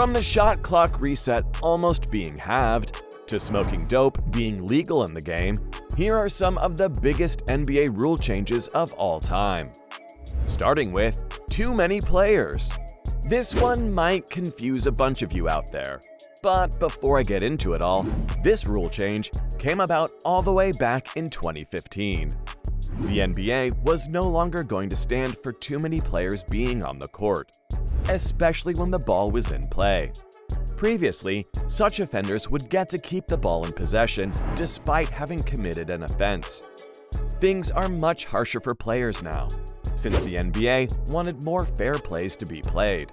From the shot clock reset almost being halved, to smoking dope being legal in the game, here are some of the biggest NBA rule changes of all time. Starting with too many players. This one might confuse a bunch of you out there. But before I get into it all, this rule change came about all the way back in 2015. The NBA was no longer going to stand for too many players being on the court, especially when the ball was in play. Previously, such offenders would get to keep the ball in possession despite having committed an offense. Things are much harsher for players now, since the NBA wanted more fair plays to be played.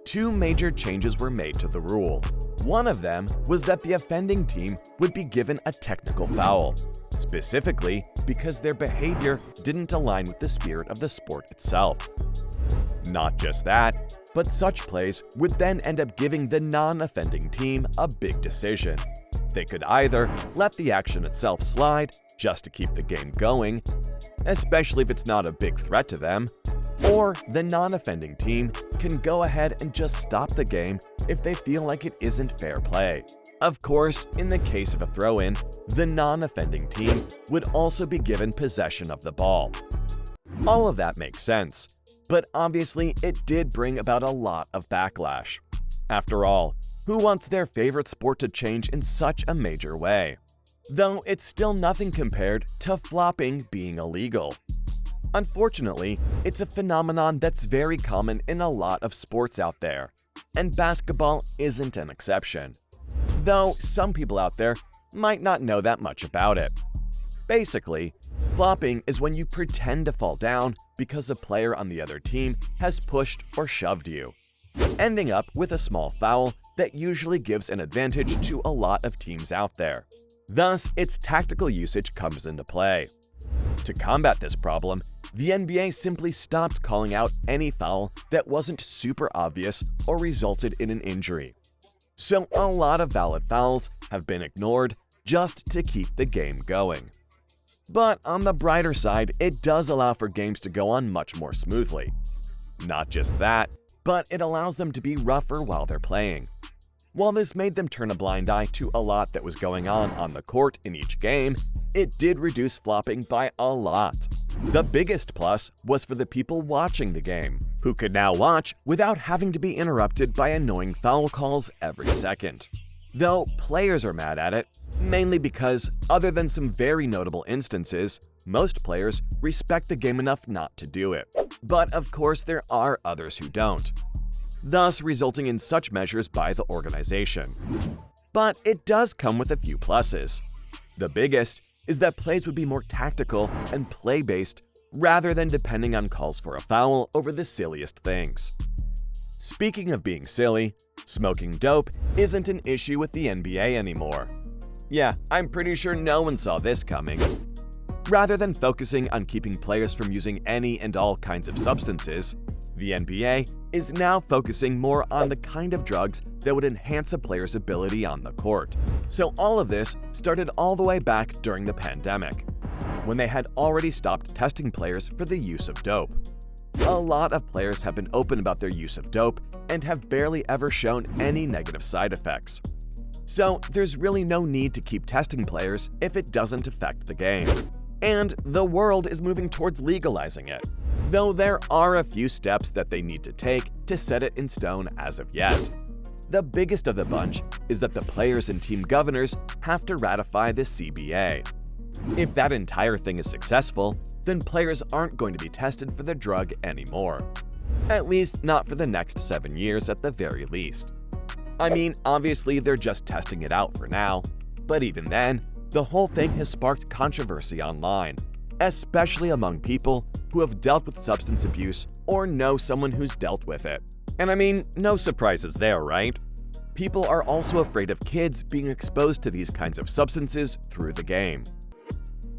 Two major changes were made to the rule. One of them was that the offending team would be given a technical foul, specifically because their behavior didn't align with the spirit of the sport itself. Not just that, but such plays would then end up giving the non-offending team a big decision. They could either let the action itself slide just to keep the game going, especially if it's not a big threat to them, or the non-offending team can go ahead and just stop the game if they feel like it isn't fair play. Of course, in the case of a throw-in, the non-offending team would also be given possession of the ball. All of that makes sense, but obviously it did bring about a lot of backlash. After all, who wants their favorite sport to change in such a major way? Though it's still nothing compared to flopping being illegal. Unfortunately, it's a phenomenon that's very common in a lot of sports out there, and basketball isn't an exception. Though some people out there might not know that much about it. Basically, flopping is when you pretend to fall down because a player on the other team has pushed or shoved you, ending up with a small foul that usually gives an advantage to a lot of teams out there. Thus, its tactical usage comes into play. To combat this problem, the NBA simply stopped calling out any foul that wasn't super obvious or resulted in an injury. So a lot of valid fouls have been ignored just to keep the game going. But on the brighter side, it does allow for games to go on much more smoothly. Not just that, but it allows them to be rougher while they're playing. While this made them turn a blind eye to a lot that was going on the court in each game, it did reduce flopping by a lot. The biggest plus was for the people watching the game, who could now watch without having to be interrupted by annoying foul calls every second. Though players are mad at it, mainly because, other than some very notable instances, most players respect the game enough not to do it. But of course there are others who don't, thus resulting in such measures by the organization. But it does come with a few pluses. The biggest is that plays would be more tactical and play-based rather than depending on calls for a foul over the silliest things. Speaking of being silly, smoking dope isn't an issue with the NBA anymore. Yeah, I'm pretty sure no one saw this coming. Rather than focusing on keeping players from using any and all kinds of substances, the NBA is now focusing more on the kind of drugs that would enhance a player's ability on the court. So all of this started all the way back during the pandemic, when they had already stopped testing players for the use of dope. A lot of players have been open about their use of dope and have barely ever shown any negative side effects. So there's really no need to keep testing players if it doesn't affect the game. And the world is moving towards legalizing it, though there are a few steps that they need to take to set it in stone as of yet. The biggest of the bunch is that the players and team governors have to ratify the CBA. If that entire thing is successful, then players aren't going to be tested for the drug anymore. At least not for the next 7 years at the very least. I mean, obviously they're just testing it out for now, but even then, the whole thing has sparked controversy online, especially among people who have dealt with substance abuse or know someone who's dealt with it. And I mean, no surprises there, right? People are also afraid of kids being exposed to these kinds of substances through the game.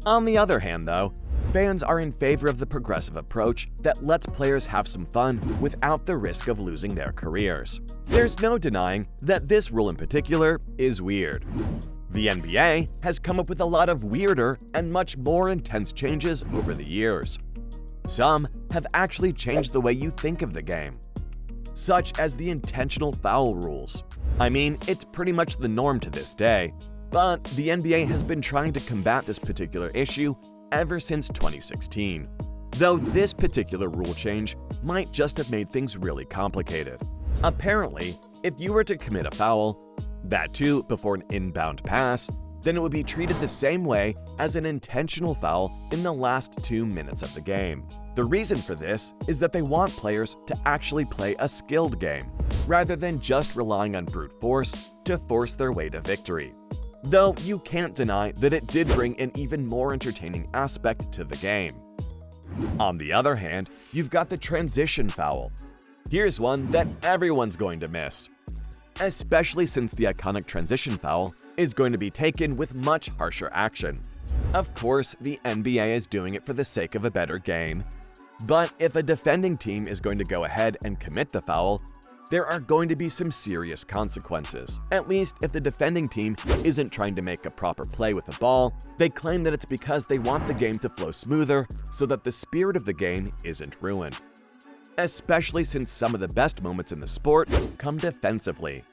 On the other hand, though, fans are in favor of the progressive approach that lets players have some fun without the risk of losing their careers. There's no denying that this rule in particular is weird. The NBA has come up with a lot of weirder and much more intense changes over the years. Some have actually changed the way you think of the game. such as the intentional foul rules. I mean, it's pretty much the norm to this day, but the NBA has been trying to combat this particular issue ever since 2016. Though this particular rule change might just have made things really complicated. Apparently, if you were to commit a foul, that too before an inbound pass, then it would be treated the same way as an intentional foul in the last 2 minutes of the game. The reason for this is that they want players to actually play a skilled game, rather than just relying on brute force to force their way to victory. Though you can't deny that it did bring an even more entertaining aspect to the game. On the other hand, you've got the transition foul. Here's one that everyone's going to miss, especially since the iconic transition foul is going to be taken with much harsher action. Of course, the NBA is doing it for the sake of a better game, but if a defending team is going to go ahead and commit the foul, there are going to be some serious consequences. At least if the defending team isn't trying to make a proper play with the ball, they claim that it's because they want the game to flow smoother so that the spirit of the game isn't ruined. Especially since some of the best moments in the sport come defensively.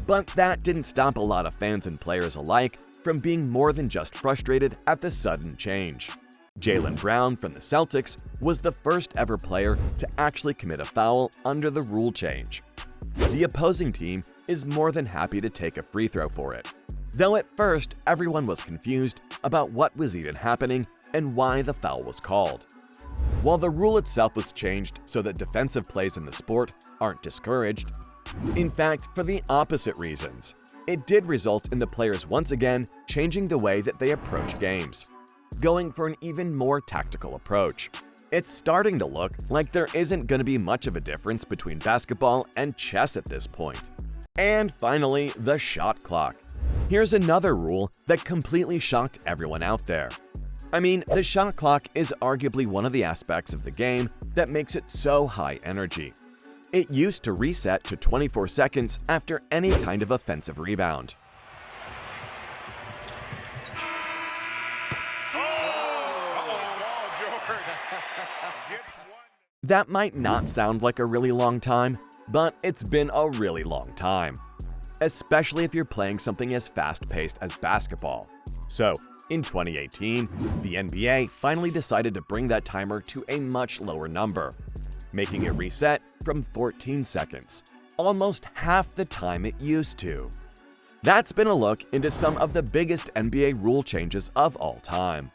But that didn't stop a lot of fans and players alike from being more than just frustrated at the sudden change. Jaylen Brown from the Celtics was the first ever player to actually commit a foul under the rule change. The opposing team is more than happy to take a free throw for it, though at first everyone was confused about what was even happening and why the foul was called. While the rule itself was changed so that defensive plays in the sport aren't discouraged, in fact, for the opposite reasons, it did result in the players once again changing the way that they approach games, going for an even more tactical approach. It's starting to look like there isn't going to be much of a difference between basketball and chess at this point. And finally, the shot clock. Here's another rule that completely shocked everyone out there. I mean, the shot clock is arguably one of the aspects of the game that makes it so high energy. It used to reset to 24 seconds after any kind of offensive rebound. That might not sound like a really long time, but it's been a really long time, especially if you're playing something as fast-paced as basketball. So, in 2018, the NBA finally decided to bring that timer to a much lower number, making it reset from 14 seconds, almost half the time it used to. That's been a look into some of the biggest NBA rule changes of all time.